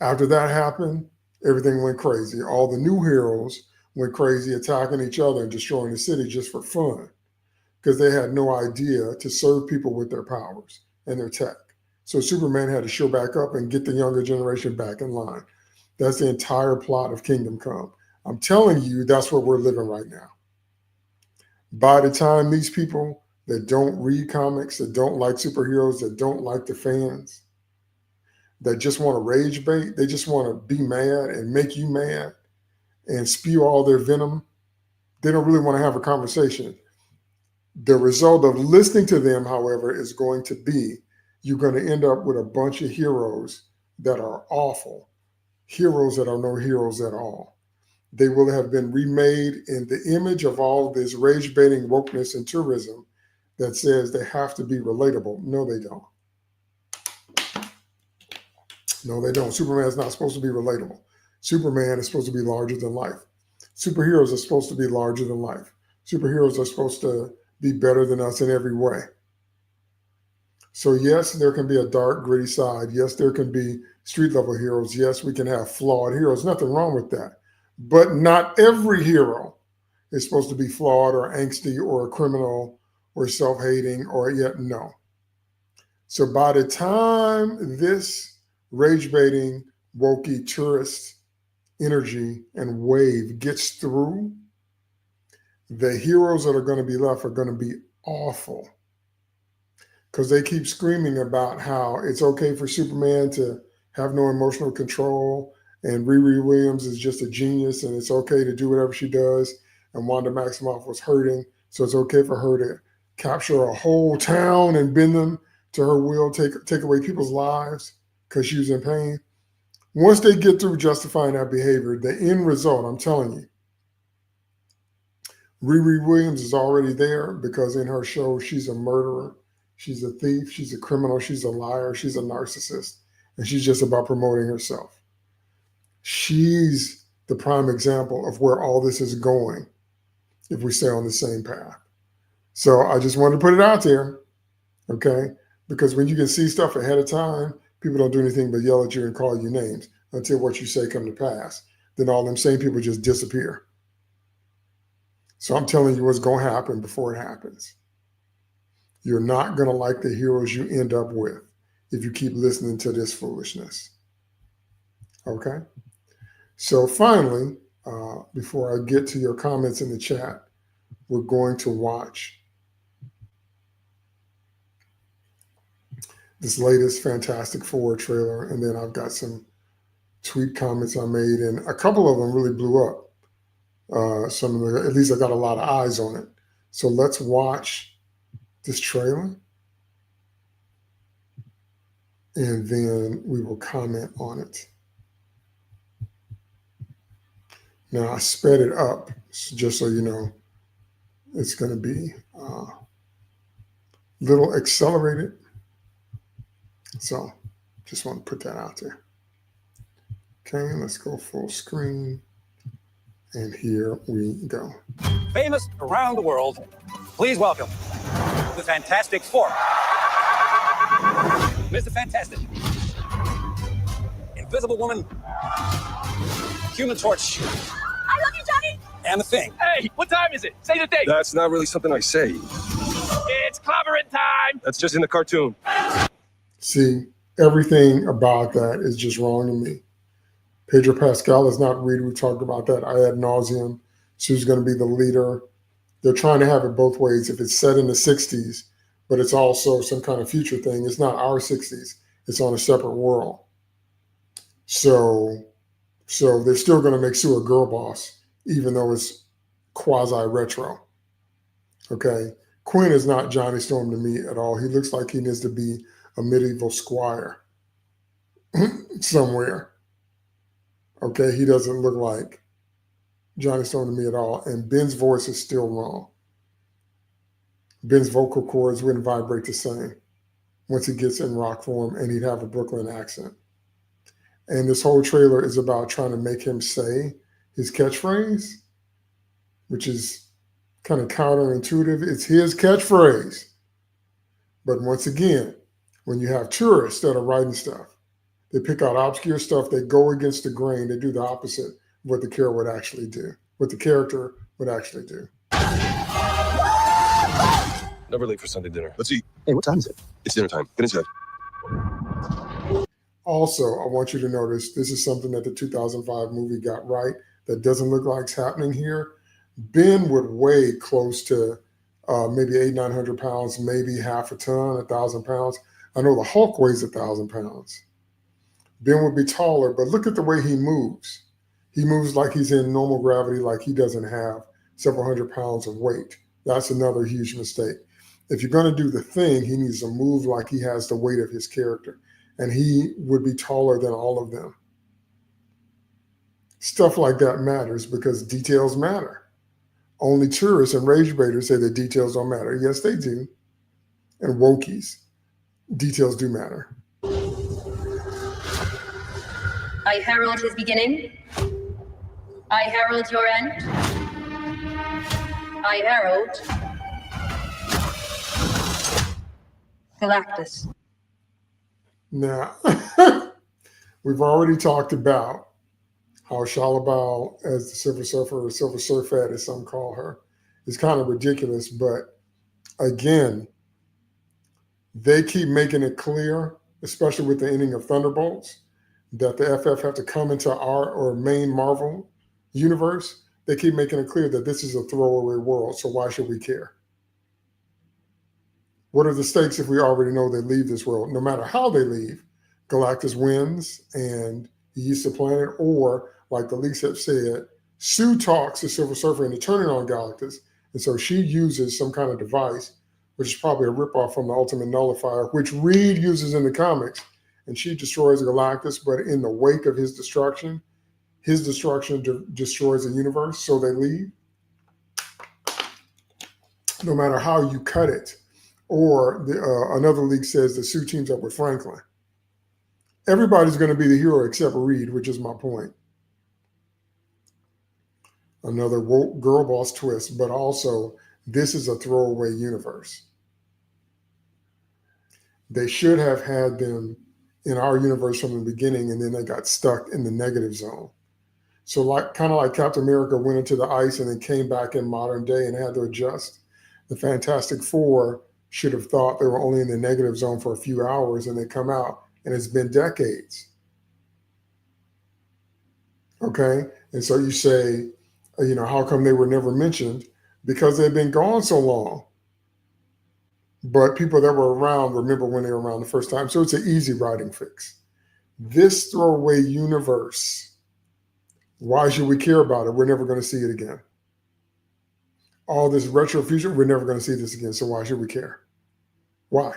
After that happened, everything went crazy. All the new heroes went crazy, attacking each other and destroying the city just for fun, because they had no idea to serve people with their powers and their tech. So Superman had to show back up and get the younger generation back in line. That's the entire plot of Kingdom Come. I'm telling you, that's where we're living right now. By the time these people that don't read comics, that don't like superheroes, that don't like the fans, that just want to rage bait, they just want to be mad and make you mad and spew all their venom, they don't really want to have a conversation. The result of listening to them, however, is going to be you're going to end up with a bunch of heroes that are awful, heroes that are no heroes at all. They will have been remade in the image of all this rage-baiting wokeness and tourism that says they have to be relatable. No, they don't. No, they don't. Superman is not supposed to be relatable. Superman is supposed to be larger than life. Superheroes are supposed to be larger than life. Superheroes are supposed to be better than us in every way. So yes, there can be a dark, gritty side. Yes, there can be street-level heroes. Yes, we can have flawed heroes. Nothing wrong with that. But not every hero is supposed to be flawed or angsty or a criminal or self-hating or yet no. So by the time this rage-baiting, wokey tourist energy and wave gets through, the heroes that are going to be left are going to be awful, because they keep screaming about how it's okay for Superman to have no emotional control, and Riri Williams is just a genius, and it's okay to do whatever she does, and Wanda Maximoff was hurting, so it's okay for her to capture a whole town and bend them to her will, take away people's lives because she was in pain. Once they get through justifying that behavior, the end result, I'm telling you, Riri Williams is already there, because in her show, she's a murderer. She's a thief. She's a criminal. She's a liar. She's a narcissist. And she's just about promoting herself. She's the prime example of where all this is going if we stay on the same path. So I just wanted to put it out there, okay? Because when you can see stuff ahead of time, people don't do anything but yell at you and call you names until what you say come to pass. Then all them same people just disappear. So I'm telling you what's going to happen before it happens. You're not going to like the heroes you end up with if you keep listening to this foolishness. Okay? So finally, before I get to your comments in the chat, we're going to watch this latest Fantastic Four trailer, and then I've got some tweet comments I made, and a couple of them really blew up. Some of the, at least I got a lot of eyes on it. So let's watch this trailer, and then we will comment on it. Now I sped it up, just so you know. It's going to be a little accelerated. So just want to put that out there. Okay, let's go full screen. And here we go. Famous around the world, please welcome the Fantastic Four. Mr. Fantastic, Invisible Woman, Human Torch, I love you, Johnny. and the Thing. Hey, what time is it? Say the date. That's not really something I say. It's clobbering time. That's just in the cartoon. See, everything about that is just wrong to me. Pedro Pascal is not Reed. We talked about that ad nauseum. She's going to be the leader. They're trying to have it both ways. If it's set in the 60s, but it's also some kind of future thing, it's not our 60s. It's on a separate world. So they're still going to make Sue a girl boss, even though it's quasi-retro. Okay? Quinn is not Johnny Storm to me at all. He looks like he needs to be a medieval squire somewhere. Okay, he doesn't look like Johnny Storm to me at all. And Ben's voice is still wrong. Ben's vocal cords wouldn't vibrate the same once he gets in rock form, and he'd have a Brooklyn accent. And this whole trailer is about trying to make him say his catchphrase, which is kind of counterintuitive. It's his catchphrase. But once again, when you have tourists that are writing stuff, they pick out obscure stuff, they go against the grain, they do the opposite of what the character would actually do, what the character would actually do. Never late for Sunday dinner. Let's eat. Hey, what time is it? It's dinner time. Get inside. Also, I want you to notice this is something that the 2005 movie got right that doesn't look like it's happening here. Ben would weigh close to maybe 800-900 pounds, maybe half a ton, 1,000 pounds. I know the Hulk weighs 1,000 pounds. Ben would be taller, but look at the way he moves. He moves like he's in normal gravity, like he doesn't have several hundred pounds of weight. That's another huge mistake. If you're going to do the Thing, he needs to move like he has the weight of his character. And he would be taller than all of them. Stuff like that matters because details matter. Only tourists and rage baiters say that details don't matter. Yes, they do. And wokies, details do matter. I herald his beginning. I herald your end. I herald Galactus. Now, we've already talked about how Shalabal, as the Silver Surfer or Silver Surfette, as some call her, is kind of ridiculous. But again, they keep making it clear, especially with the ending of Thunderbolts, that the FF have to come into our or main Marvel universe. They keep making it clear that this is a throwaway world, so why should we care? What are the stakes if we already know they leave this world? No matter how they leave, Galactus wins and he eats the planet, or like the leaks have said, Sue talks to Silver Surfer into turning on Galactus, and so she uses some kind of device, which is probably a ripoff from the Ultimate Nullifier, which Reed uses in the comics, and she destroys Galactus, but in the wake of his destruction destroys the universe, so they leave. No matter how you cut it, Or another leak says that Sue teams up with Franklin. Everybody's going to be the hero except Reed, which is my point. Another woke girl boss twist, but also this is a throwaway universe. They should have had them in our universe from the beginning, and then they got stuck in the negative zone. So like kind of like Captain America went into the ice and then came back in modern day and had to adjust. The Fantastic Four should have thought they were only in the negative zone for a few hours, and they come out and it's been decades. Okay. And so you say, how come they were never mentioned? Because they've been gone so long. But people that were around remember when they were around the first time. So it's an easy writing fix. This throwaway universe, why should we care about it? We're never going to see it again. All this retro future, we're never going to see this again. So why should we care? Why?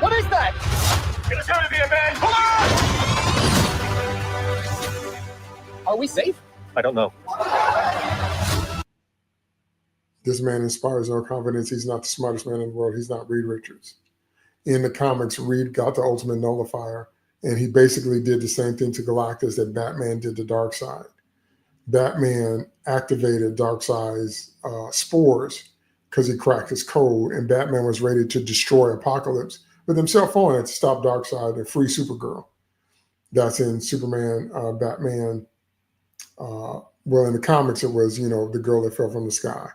What is that? It's gonna be a man. Hold on! Are we safe? I don't know. This man inspires no confidence. He's not the smartest man in the world. He's not Reed Richards. In the comics, Reed got the ultimate nullifier, and he basically did the same thing to Galactus that Batman did to Darkseid. Batman activated Darkseid's spores because he cracked his code, and Batman was ready to destroy Apocalypse with himself on it to stop Darkseid and free Supergirl. That's in Superman, Batman. Well, in the comics, it was, the girl that fell from the sky.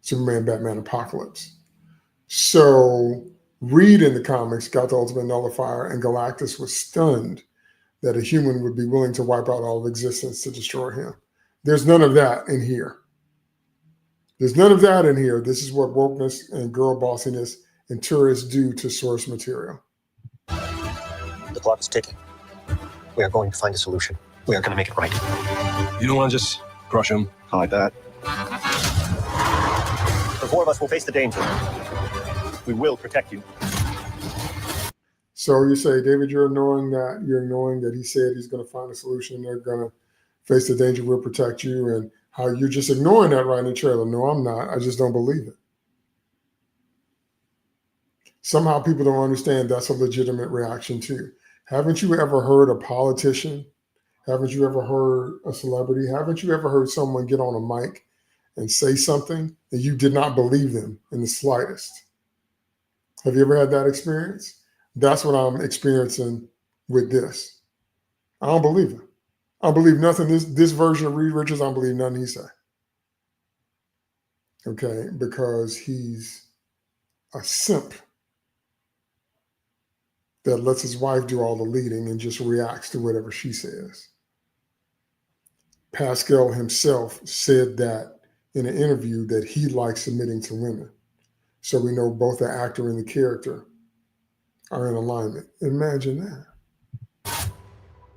Superman, Batman, Apocalypse. So Reed in the comics got the ultimate nullifier, and Galactus was stunned that a human would be willing to wipe out all of existence to destroy him. There's none of that in here. There's none of that in here. This is what wokeness and girl bossiness and tourists do to source material. The clock is ticking. We are going to find a solution. We are going to make it right. You don't want to just crush him like that? The four of us will face the danger. We will protect you. So you say, David, you're knowing that he said he's going to find a solution. They're going to face the danger. We'll protect you. And how you're just ignoring that right in the trailer. No, I'm not. I just don't believe it. Somehow people don't understand that's a legitimate reaction too. Haven't you ever heard a politician? Haven't you ever heard a celebrity? Haven't you ever heard someone get on a mic and say something and you did not believe them in the slightest? Have you ever had that experience? That's what I'm experiencing with this. I don't believe it. I don't believe nothing. This version of Reed Richards, I don't believe nothing he said. Okay, because he's a simp that lets his wife do all the leading and just reacts to whatever she says. Pascal himself said that in an interview that he likes submitting to women. So we know both the actor and the character are in alignment. Imagine that.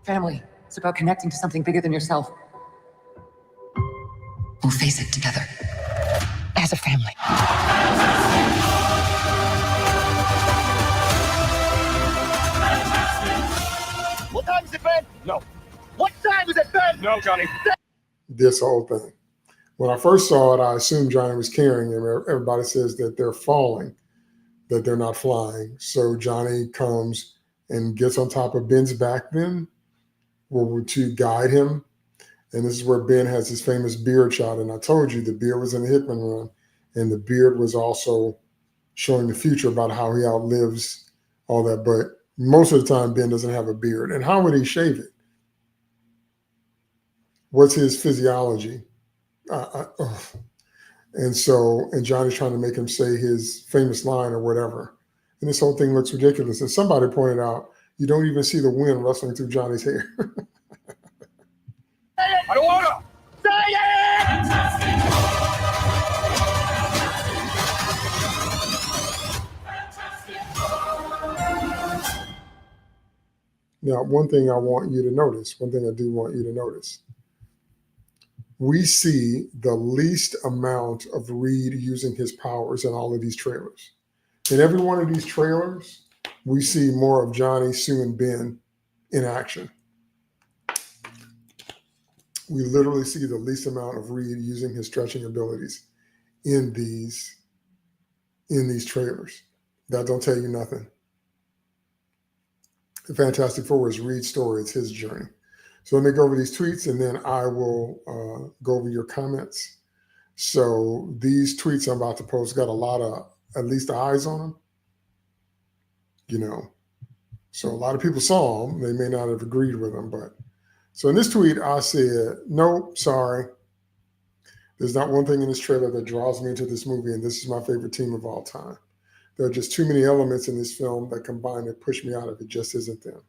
Family. It's about connecting to something bigger than yourself. We'll face it together. As a family. What time is it, Ben? No. What time is it, Ben? No, Johnny. This whole thing. When I first saw it, I assumed Johnny was carrying him. Everybody says that they're falling, that they're not flying. So Johnny comes and gets on top of Ben's back then to guide him. And this is where Ben has his famous beard shot. And I told you the beard was in the Hickman run. And the beard was also showing the future about how he outlives all that. But most of the time, Ben doesn't have a beard. And how would he shave it? What's his physiology? And Johnny's trying to make him say his famous line or whatever. And this whole thing looks ridiculous. And somebody pointed out, you don't even see the wind rustling through Johnny's hair. I don't want to. Say it! Now, one thing I want you to notice, one thing I do want you to notice, we see the least amount of Reed using his powers in all of these trailers. In every one of these trailers, we see more of Johnny, Sue, and Ben in action. We literally see the least amount of Reed using his stretching abilities in these trailers. That don't tell you nothing. The Fantastic Four is Reed's story. It's his journey. So let me go over these tweets, and then I will go over your comments. So these tweets I'm about to post got a lot of at least eyes on them. You know, so a lot of people saw them. They may not have agreed with them, but so in this tweet I said, nope, sorry. There's not one thing in this trailer that draws me into this movie, and this is my favorite team of all time. There are just too many elements in this film that combine to push me out of it. Just isn't them.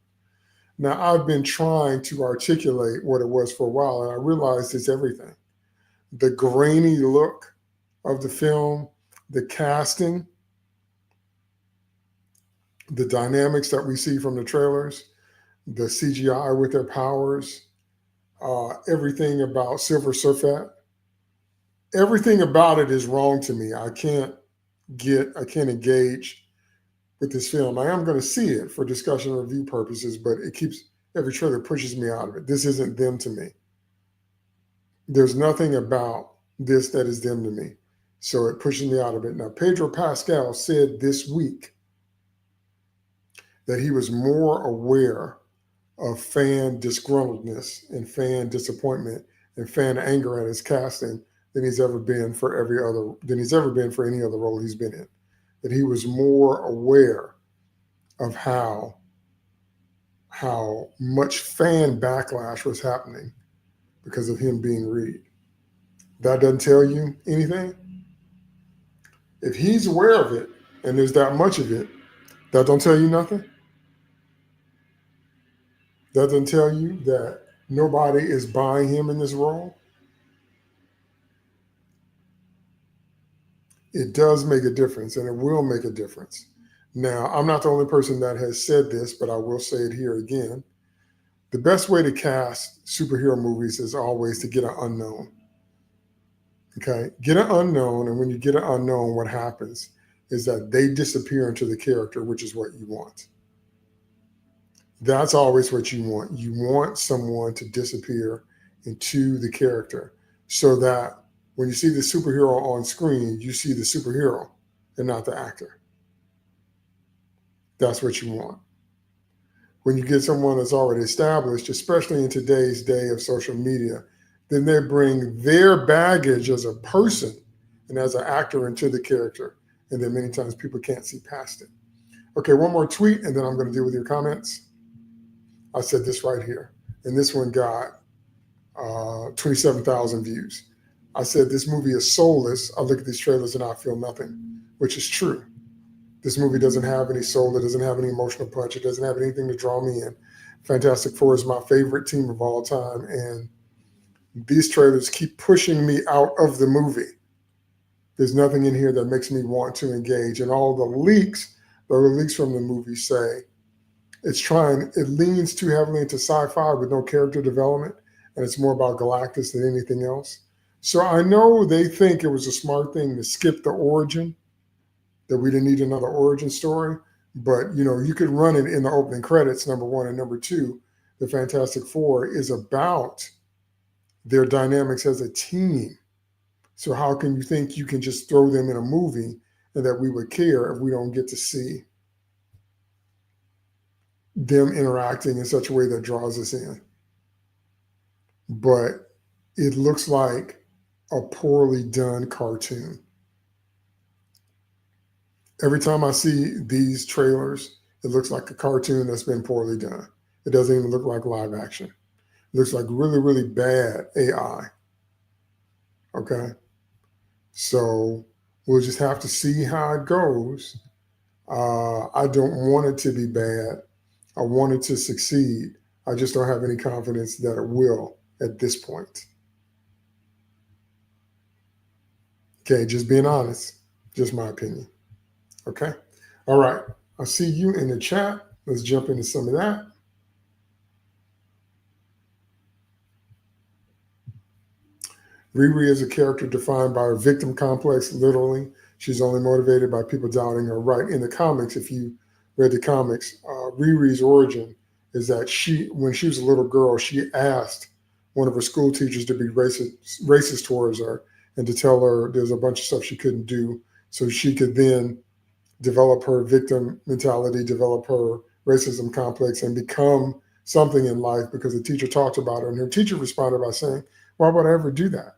Now, I've been trying to articulate what it was for a while, and I realized it's everything. The grainy look of the film, the casting, the dynamics that we see from the trailers, the CGI with their powers, everything about Silver Surfer, everything about it is wrong to me. I can't engage with this film. I am going to see it for discussion and review purposes, but every trailer pushes me out of it. This isn't them to me. There's nothing about this that is them to me. So it pushes me out of it. Now, Pedro Pascal said this week that he was more aware of fan disgruntledness and fan disappointment and fan anger at his casting than he's ever been for any other role he's been in. That he was more aware of how much fan backlash was happening because of him being Reed. That doesn't tell you anything. If he's aware of it and there's that much of it, that don't tell you nothing. That doesn't tell you that nobody is buying him in this role. It does make a difference, and it will make a difference. Now, I'm not the only person that has said this, but I will say it here again. The best way to cast superhero movies is always to get an unknown. Okay? Get an unknown, and when you get an unknown, what happens is that they disappear into the character, which is what you want. That's always what you want. You want someone to disappear into the character so that when you see the superhero on screen, you see the superhero and not the actor. That's what you want. When you get someone that's already established, especially in today's day of social media, then they bring their baggage as a person and as an actor into the character. And then many times people can't see past it. Okay, one more tweet, and then I'm going to deal with your comments. I said this right here, and this one got 27,000 views. I said this movie is soulless. I look at these trailers and I feel nothing, which is true. This movie doesn't have any soul. It doesn't have any emotional punch. It doesn't have anything to draw me in. Fantastic Four is my favorite team of all time, and these trailers keep pushing me out of the movie. There's nothing in here that makes me want to engage, and all the leaks from the movie say it leans too heavily into sci-fi with no character development, and it's more about Galactus than anything else. So I know they think it was a smart thing to skip the origin, that we didn't need another origin story, but you could run it in the opening credits, number one, and number two, the Fantastic Four is about their dynamics as a team. So how can you think you can just throw them in a movie and that we would care if we don't get to see them interacting in such a way that draws us in? But it looks like a poorly done cartoon. Every time I see these trailers, it looks like a cartoon that's been poorly done. It doesn't even look like live action. It looks like really, really bad AI. Okay? So we'll just have to see how it goes. I don't want it to be bad. I want it to succeed. I just don't have any confidence that it will at this point. Okay, just being honest, just my opinion. Okay, all right. I'll see you in the chat. Let's jump into some of that. Riri is a character defined by her victim complex, literally. She's only motivated by people doubting her. Right, in the comics, if you read the comics, Riri's origin is that when she was a little girl, she asked one of her school teachers to be racist towards her, and to tell her there's a bunch of stuff she couldn't do so she could then develop her victim mentality, develop her racism complex, and become something in life because the teacher talked about her. And her teacher responded by saying, why would I ever do that?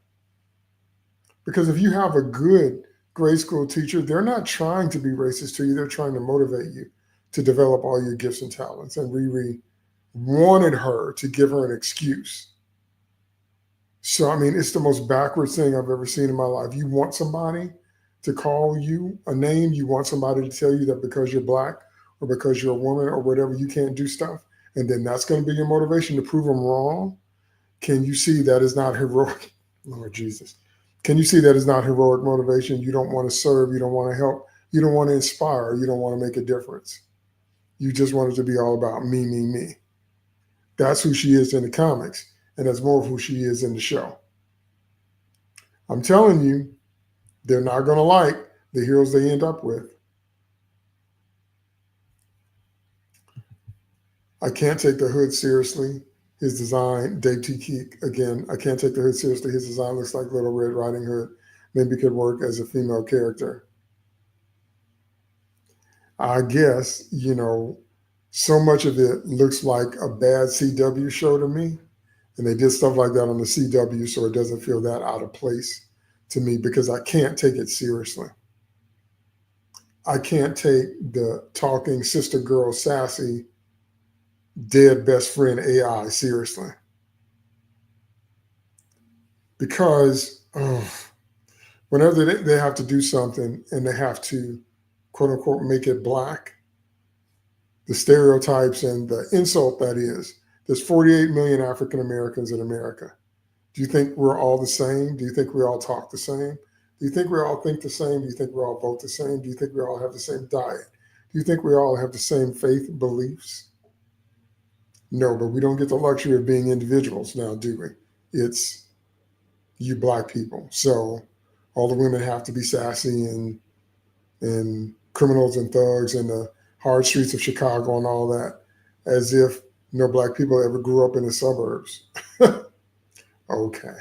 Because if you have a good grade school teacher, they're not trying to be racist to you. They're trying to motivate you to develop all your gifts and talents. And Riri wanted her to give her an excuse. So, I mean, it's the most backwards thing I've ever seen in my life. You want somebody to call you a name. You want somebody to tell you that because you're Black or because you're a woman or whatever, you can't do stuff. And then that's going to be your motivation to prove them wrong. Can you see that is not heroic? Lord Jesus. Can you see that is not heroic motivation? You don't want to serve. You don't want to help. You don't want to inspire. You don't want to make a difference. You just want it to be all about me, me, me. That's who she is in the comics. And that's more of who she is in the show. I'm telling you, they're not going to like the heroes they end up with. I can't take the Hood seriously. His design, Dave T. Keek, again, I can't take the Hood seriously. His design looks like Little Red Riding Hood. Maybe could work as a female character. I guess, you know, so much of it looks like a bad CW show to me. And they did stuff like that on the CW, so it doesn't feel that out of place to me because I can't take it seriously. I can't take the talking sister girl sassy dead best friend AI seriously. Because whenever they have to do something and they have to, quote unquote, make it Black, the stereotypes and the insult that is, there's 48 million African Americans in America. Do you think we're all the same? Do you think we all talk the same? Do you think we all think the same? Do you think we all vote the same? Do you think we all have the same diet? Do you think we all have the same faith beliefs? No, but we don't get the luxury of being individuals now, do we? It's you Black people. So all the women have to be sassy and criminals and thugs in the hard streets of Chicago and all that, as if no Black people ever grew up in the suburbs. Okay.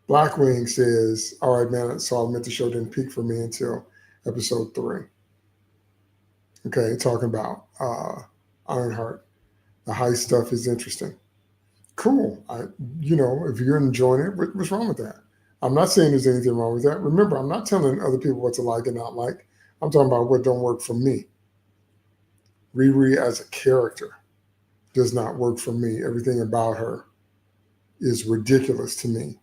Blackwing says, all right, man, so I admit the show didn't peak for me until episode 3. Okay, talking about Ironheart. The heist stuff is interesting. Cool. You know, if you're enjoying it, what's wrong with that? I'm not saying there's anything wrong with that. Remember, I'm not telling other people what to like and not like. I'm talking about what don't work for me. Riri as a character does not work for me. Everything about her is ridiculous to me.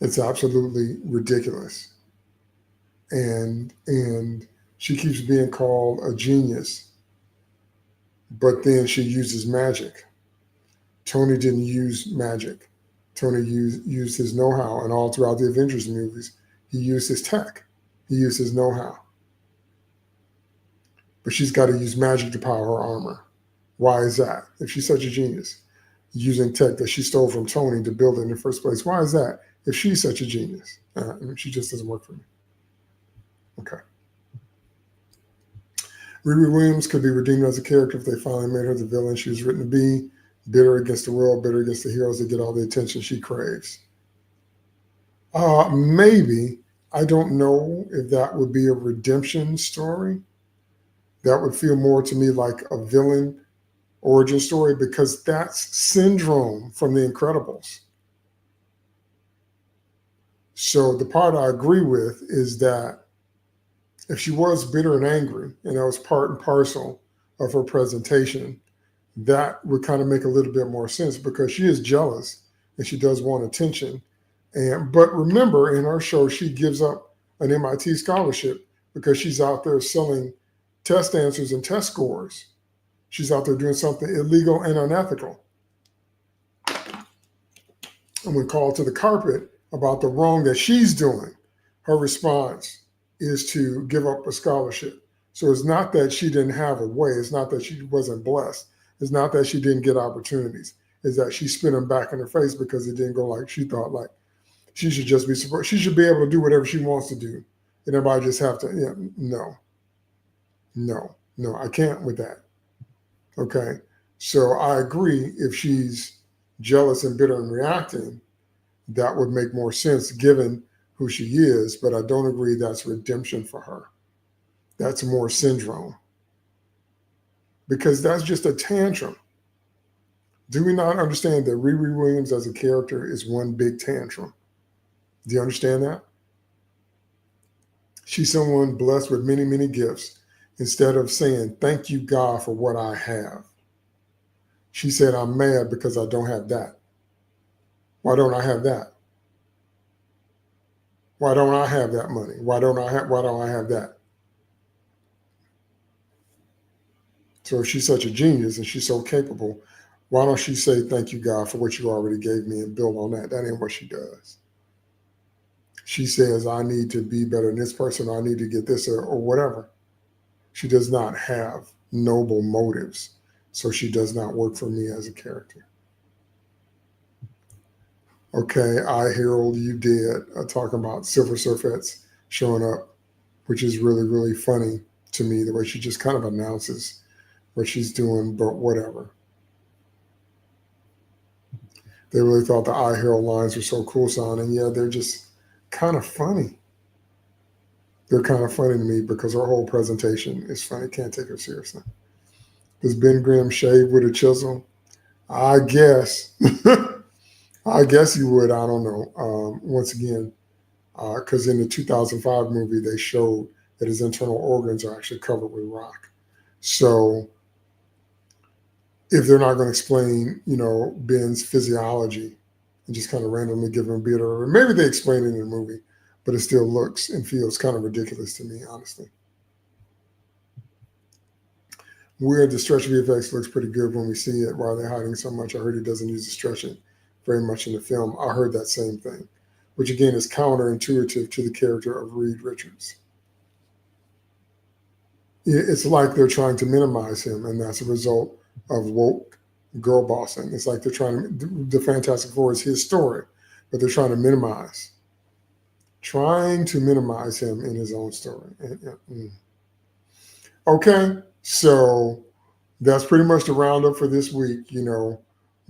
It's absolutely ridiculous. And she keeps being called a genius, but then she uses magic. Tony didn't use magic. Tony used his know-how, and all throughout the Avengers movies, he used his tech. He used his know-how. But she's got to use magic to power her armor. Why is that? If she's such a genius, using tech that she stole from Tony to build it in the first place, why is that? If she's such a genius, she just doesn't work for me. Okay. Riri Williams could be redeemed as a character if they finally made her the villain she was written to be, bitter against the world, bitter against the heroes that get all the attention she craves. Maybe. I don't know if that would be a redemption story. That would feel more to me like a villain origin story because that's Syndrome from The Incredibles. So the part I agree with is that if she was bitter and angry, and that was part and parcel of her presentation, that would kind of make a little bit more sense because she is jealous and she does want attention. But remember, in her show, she gives up an MIT scholarship because she's out there selling test answers and test scores. She's out there doing something illegal and unethical. And when called to the carpet about the wrong that she's doing, her response is to give up a scholarship. So it's not that she didn't have a way. It's not that she wasn't blessed. It's not that she didn't get opportunities. It's that she spit them back in her face because it didn't go like she thought. Like she should just be supported. She should be able to do whatever she wants to do. And everybody just have to, No, I can't with that. Okay. So I agree if she's jealous and bitter and reacting, that would make more sense given who she is, but I don't agree that's redemption for her. That's more syndrome. Because that's just a tantrum. Do we not understand that Riri Williams as a character is one big tantrum? Do you understand that? She's someone blessed with many, many gifts. Instead of saying, thank you, God, for what I have, she said, I'm mad because I don't have that. Why don't I have that? Why don't I have that money? Why don't I have that? So if she's such a genius and she's so capable, why don't she say, thank you, God, for what you already gave me and build on that? That ain't what she does. She says, I need to be better than this person. I need to get this or whatever. She does not have noble motives. So she does not work for me as a character. Okay, I Harold, you did talking about Silver Surfettes showing up, which is really, really funny to me, the way she just kind of announces what she's doing, but whatever. They really thought the I Harold lines were so cool sounding. Yeah, they're just kind of funny. They're kind of funny to me because her whole presentation is funny. Can't take her seriously. Does Ben Grimm shave with a chisel? I guess. I guess he would. I don't know. Once again, because in the 2005 movie, they showed that his internal organs are actually covered with rock. So if they're not going to explain, Ben's physiology and just kind of randomly give him a beard, or maybe they explain it in the movie, but it still looks and feels kind of ridiculous to me, honestly. Weird, the stretch VFX looks pretty good when we see it. Why are they hiding so much? I heard he doesn't use the stretching very much in the film. I heard that same thing, which again is counterintuitive to the character of Reed Richards. It's like they're trying to minimize him, and that's a result of woke girl bossing. It's like they're trying to, the Fantastic Four is his story, but they're trying to minimize him in his own story. Okay, so that's pretty much the roundup for this week.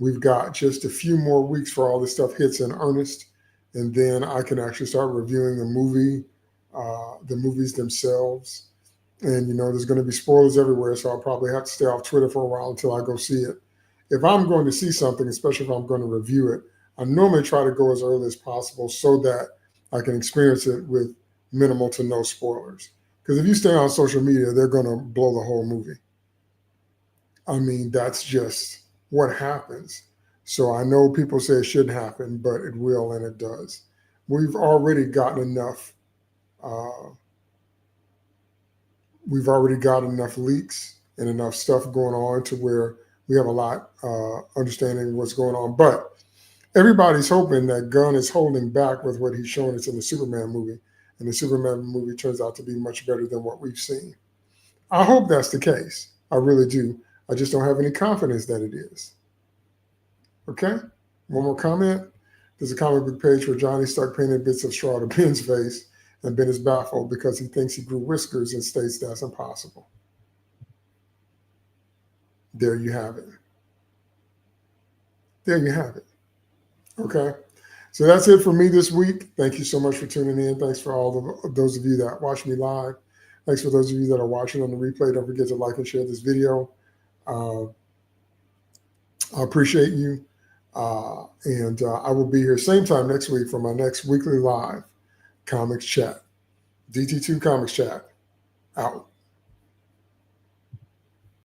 We've got just a few more weeks for all this stuff hits in earnest, and then I can actually start reviewing the movies themselves. And, there's going to be spoilers everywhere, so I'll probably have to stay off Twitter for a while until I go see it. If I'm going to see something, especially if I'm going to review it, I normally try to go as early as possible so that I can experience it with minimal to no spoilers. Because if you stay on social media, they're going to blow the whole movie. I mean, that's just what happens. So I know people say it shouldn't happen, but it will, and it does. We've already gotten enough. We've already got enough leaks and enough stuff going on to where we have a lot understanding what's going on. But everybody's hoping that Gunn is holding back with what he's showing us in the Superman movie. And the Superman movie turns out to be much better than what we've seen. I hope that's the case. I really do. I just don't have any confidence that it is. Okay? One more comment. There's a comic book page where Johnny Stark painted bits of straw to Ben's face, and Ben is baffled because he thinks he grew whiskers and states that's impossible. There you have it. There you have it. Okay. So that's it for me this week. Thank you so much for tuning in. Thanks for all of those of you that watch me live. Thanks for those of you that are watching on the replay. Don't forget to like and share this video. I appreciate you. And I will be here same time next week for my next weekly live Comics Chat. DT2 Comics Chat. Out.